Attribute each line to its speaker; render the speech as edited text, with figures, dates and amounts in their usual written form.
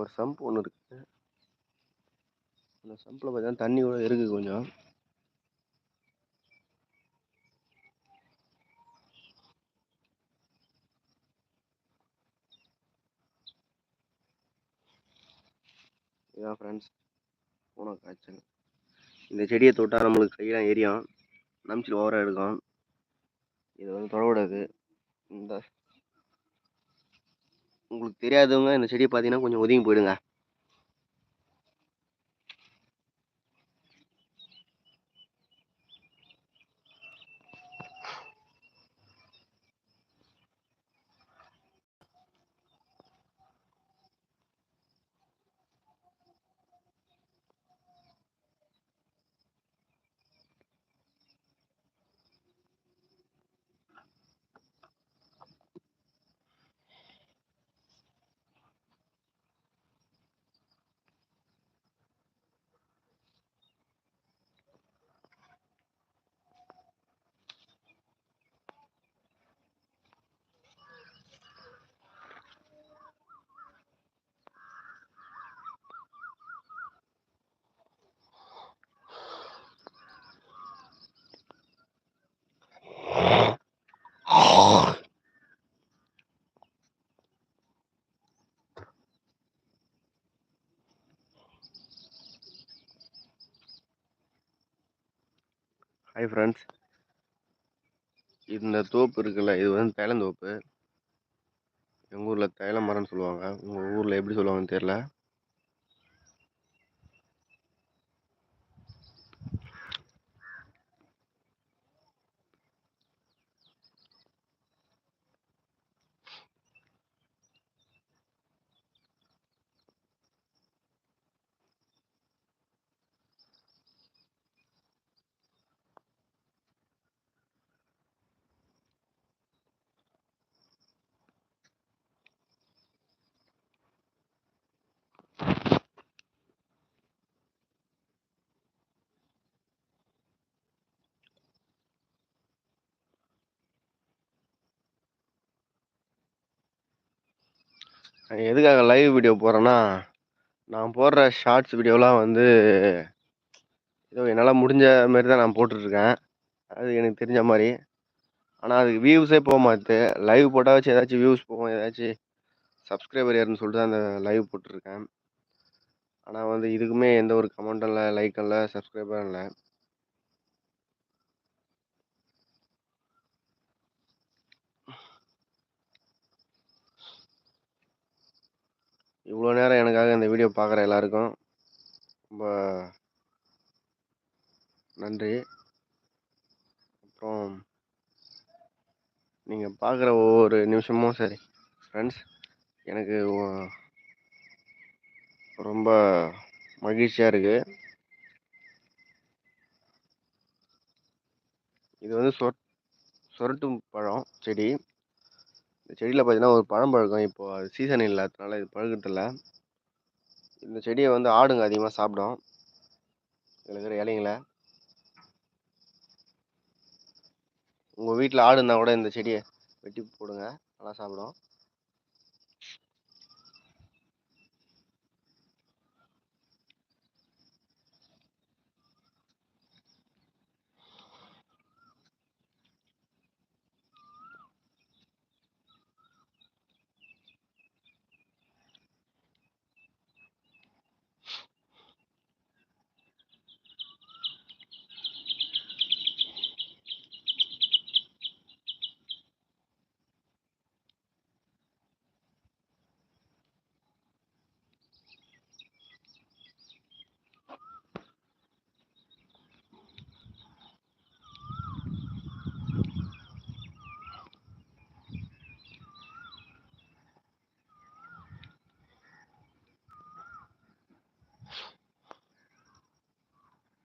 Speaker 1: ஒரு சம்ப் ஒன்று இருக்கு. அந்த சம்பில் பார்த்தீங்கன்னா தண்ணி கூட இருக்குது கொஞ்சம். இதான் ஃப்ரெண்ட்ஸ் பூனை காய்ச்சல். இந்த செடியை தொட்டால் நம்மளுக்கு கையெல்லாம் எரியும், நமிச்சில் ஓவராக இருக்கும். இதை வந்து தொடக்கூடாது. இந்த உங்களுக்கு தெரியாதவங்க இந்த செடியை பார்த்தீங்கன்னா கொஞ்சம் ஒதுங்கி போயிடுங்க. ஹாய் ஃப்ரெண்ட்ஸ், இந்த தோப்பு இருக்குல்ல, இது வந்து தைலந்தோப்பு. எங்கள் ஊரில் தைல மரம்னு சொல்லுவாங்க. உங்கள் ஊரில் எப்படி சொல்லுவாங்கன்னு தெரில. எதுக்காக லைவ் வீடியோ போடுறேன்னா, நான் போடுற ஷார்ட்ஸ் வீடியோலாம் வந்து ஏதோ என்னால் முடிஞ்ச மாரி தான் நான் போட்டுட்ருக்கேன். அது எனக்கு தெரிஞ்ச மாதிரி. ஆனால் அதுக்கு வியூஸே போக மாட்டுது. லைவ் போட்டால் வச்சு ஏதாச்சும் வியூஸ் போகும், ஏதாச்சும் சப்ஸ்கிரைபர் ஏறுன்னு சொல்லிட்டு தான் அந்த லைவ் போட்டிருக்கேன். ஆனால் வந்து இதுக்குமே எந்த ஒரு கமெண்ட்டும் இல்லை, லைக்கும் இல்லை, சப்ஸ்கிரைபரும் இல்லை. இவ்வளோ நேரம் எனக்காக இந்த வீடியோ பார்க்குற எல்லாருக்கும் ரொம்ப நன்றி. அப்புறம் நீங்கள் பார்க்குற ஒவ்வொரு நிமிஷமும் சரி ஃப்ரெண்ட்ஸ், எனக்கு ரொம்ப மகிழ்ச்சியாக இருக்குது. இது வந்து சொரட்டு பழம் செடி. இந்த செடியில் பார்த்தீங்கன்னா ஒரு பழம் பழுக்கும். இப்போ அது சீசன் இல்லாததுனால இது பழுக்கிறதில்ல. இந்த செடியை வந்து ஆடுங்க அதிகமாக சாப்பிடும். இதில் இருக்கிற இலைங்களை உங்கள் வீட்டில் ஆடு இருந்தால் கூட இந்த செடியை வெட்டி போடுங்க, நல்லா சாப்பிடும்.